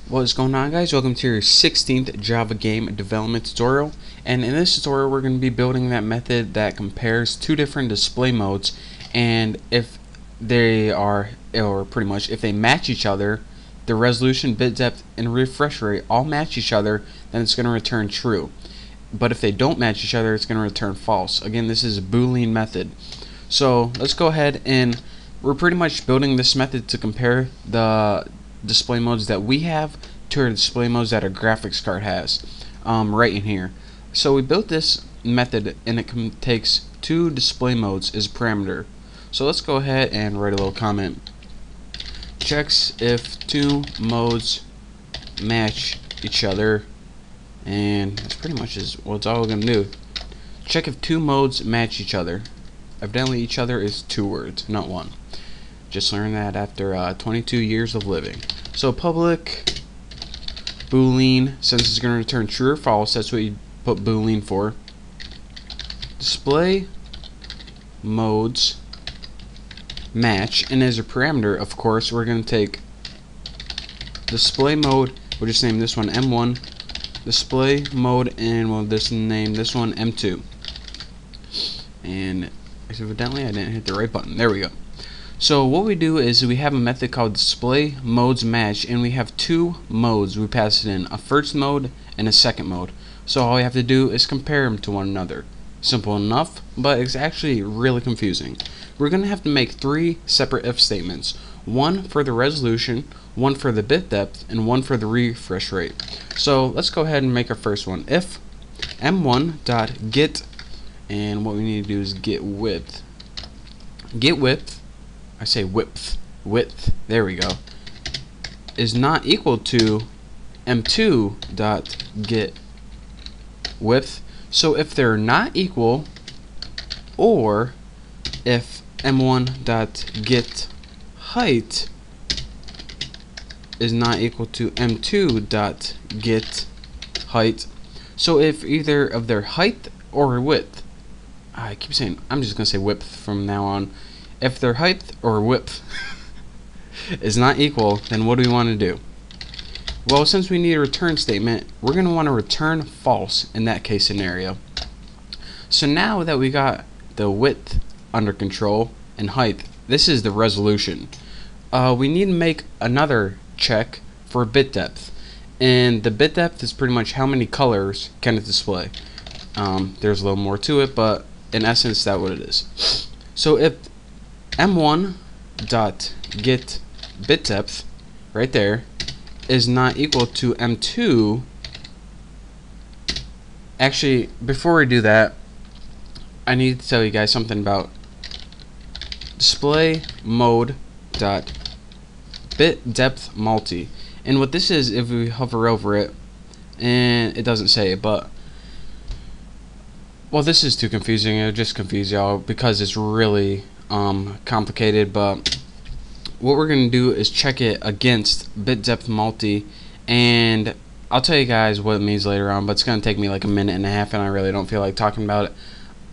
What is going on, guys? Welcome to your 16th Java game development tutorial, and in this tutorial we're going to be building that method that compares two different display modes, and if they are, or pretty much if they match each other, the resolution, bit depth, and refresh rate all match each other, then it's going to return true. But if they don't match each other, it's going to return false. Again, this is a Boolean method. So let's go ahead, and we're pretty much building this method to compare the display modes that we have to our display modes that our graphics card has, right in here. So we built this method, and it takes two display modes as parameter. So let's go ahead and write a little comment. Checks if two modes match each other, and that's pretty much what's all we're gonna do. Check if two modes match each other. Evidently each other is two words, not one. Just learned that after 22 years of living. So public Boolean, since it's going to return true or false, that's what you put Boolean for. Display modes match, and as a parameter, of course, we're going to take display mode. We'll just name this one M1 display mode, and we'll just name this one M2. And evidently I didn't hit the right button. There we go. So what we do is we have a method called display modes match, and we have two modes. We pass it in a first mode and a second mode. So all we have to do is compare them to one another. Simple enough, but it's actually really confusing. We're going to have to make three separate if statements. One for the resolution, one for the bit depth, and one for the refresh rate. So let's go ahead and make our first one. If m1.get, and what we need to do is get width. Get width, I say width, there we go, is not equal to m2.get width. So if they're not equal, or if m1.get height is not equal to m2.get height, so if either of their height or width, I keep saying, I'm just going to say width from now on. If their height or width is not equal, then what do we want to do? Well, since we need a return statement, we're going to want to return false in that case scenario. So now that we got the width under control and height, this is the resolution. We need to make another check for bit depth, and the bit depth is pretty much how many colors can it display. There's a little more to it, but in essence that's what it is. So if m1.get bit depth right there is not equal to m2, actually before we do that, I need to tell you guys something about display mode dot bit depth multi. And what this is, if we hover over it, and it doesn't say it, but well, this is too confusing. It'll just confuse y'all because it's really complicated. But what we're gonna do is check it against bit depth multi, and I'll tell you guys what it means later on, but it's gonna take me like a minute and a half, and I really don't feel like talking about it.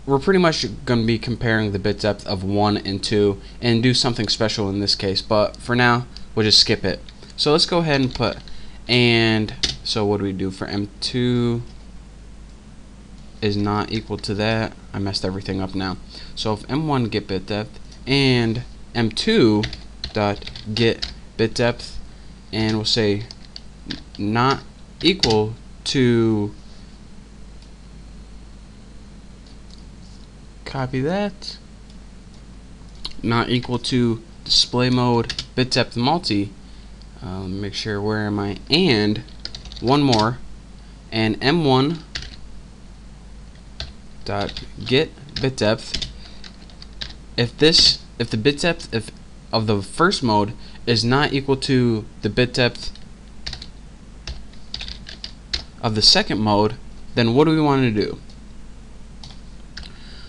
We're pretty much gonna be comparing the bit depth of 1 and 2 and do something special in this case, but for now we'll just skip it. So let's go ahead and put, and so what do we do for m2 is not equal to that. I messed everything up now. So if m1 get bit depth and m2 dot get bit depth, and we'll say not equal to, copy that, not equal to display mode bit depth multi. Let me make sure, where am I? And one more, and m1 dot get bit depth. If the bit depth of the first mode is not equal to the bit depth of the second mode, then what do we want to do?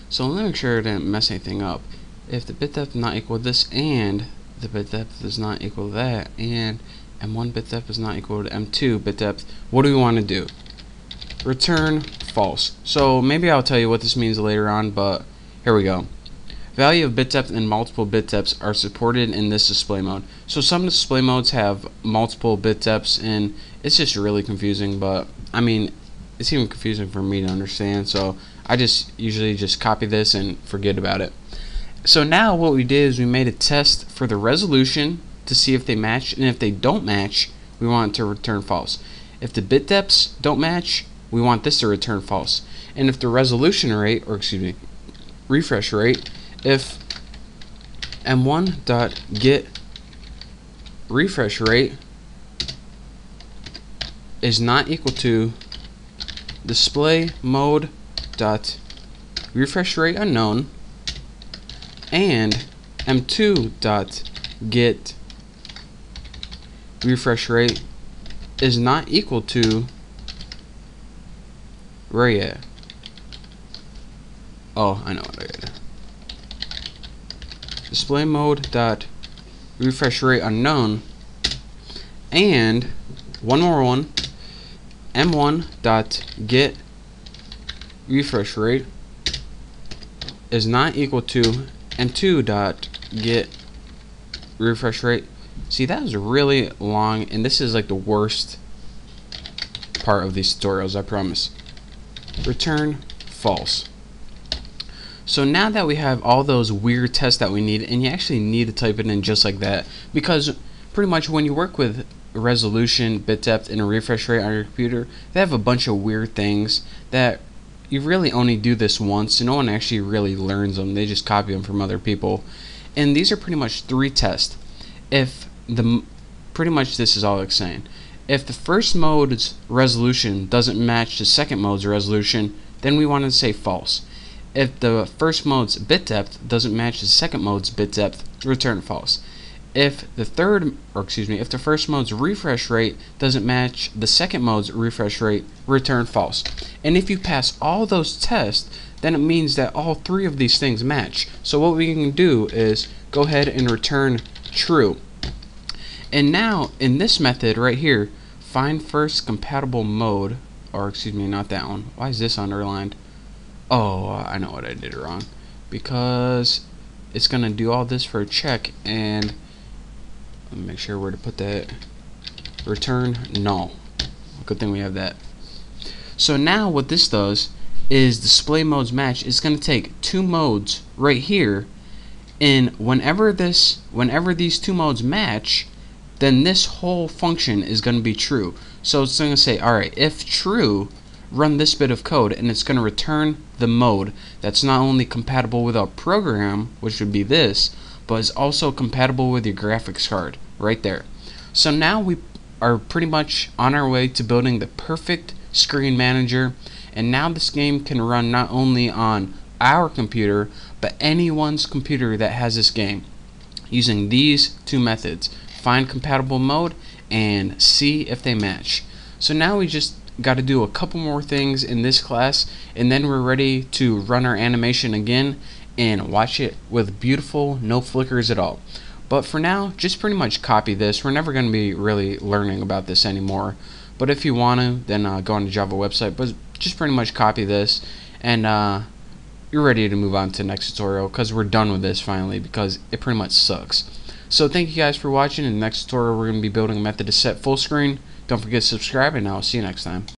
So let me make sure I didn't mess anything up. If the bit depth is not equal to this, and the bit depth is not equal to that, and m1 bit depth is not equal to m2 bit depth, what do we want to do? Return false. So maybe I'll tell you what this means later on, but here we go. Value of bit depth and multiple bit depths are supported in this display mode. So some display modes have multiple bit depths, and it's just really confusing, but I mean, it's even confusing for me to understand, so I just usually just copy this and forget about it. So now what we did is we made a test for the resolution to see if they match, and if they don't match, we want it to return false. If the bit depths don't match, we want this to return false. And if the resolution rate, or excuse me, refresh rate, if m1.get refresh rate is not equal to display mode dot refresh rate unknown and m2 dot get refresh rate is not equal to where you at? Oh, I know what I did. Display mode dot refresh rate unknown and one more one, m1 dot get refresh rate is not equal to m2 dot get refresh rate. See, that was really long, and this is like the worst part of these tutorials, I promise. Return false. So now that we have all those weird tests that we need, and you actually need to type it in just like that, because pretty much when you work with resolution, bit depth, and a refresh rate on your computer, they have a bunch of weird things that you really only do this once, and no one actually really learns them. They just copy them from other people. And these are pretty much 3 tests. If pretty much this is all it's saying. If the first mode's resolution doesn't match the second mode's resolution, then we want to say false. If the first mode's bit depth doesn't match the second mode's bit depth, return false. If the first mode's refresh rate doesn't match the second mode's refresh rate, return false. And if you pass all those tests, then it means that all 3 of these things match. So what we can do is go ahead and return true. And now in this method right here, find first compatible mode, or excuse me, not that one. Why is this underlined? Oh, I know what I did wrong, because it's gonna do all this for a check, and let me make sure where to put that. Return null. Good thing we have that. So now what this does is display modes match. It's gonna take 2 modes right here, and whenever these 2 modes match, then this whole function is going to be true. So it's going to say, alright, if true, run this bit of code, and it's going to return the mode that's not only compatible with our program, which would be this, but is also compatible with your graphics card, right there. So now we are pretty much on our way to building the perfect screen manager, and now this game can run not only on our computer, but anyone's computer that has this game, using these 2 methods. Find compatible mode and see if they match. So now we just got to do a couple more things in this class, and then we're ready to run our animation again and watch it with beautiful, no flickers at all. But for now, just pretty much copy this. We're never going to be really learning about this anymore, but if you want to, then go on the Java website, but just pretty much copy this, and you're ready to move on to the next tutorial, because we're done with this finally, because it pretty much sucks. So thank you guys for watching. In the next tutorial, we're going to be building a method to set full screen. Don't forget to subscribe, and I'll see you next time.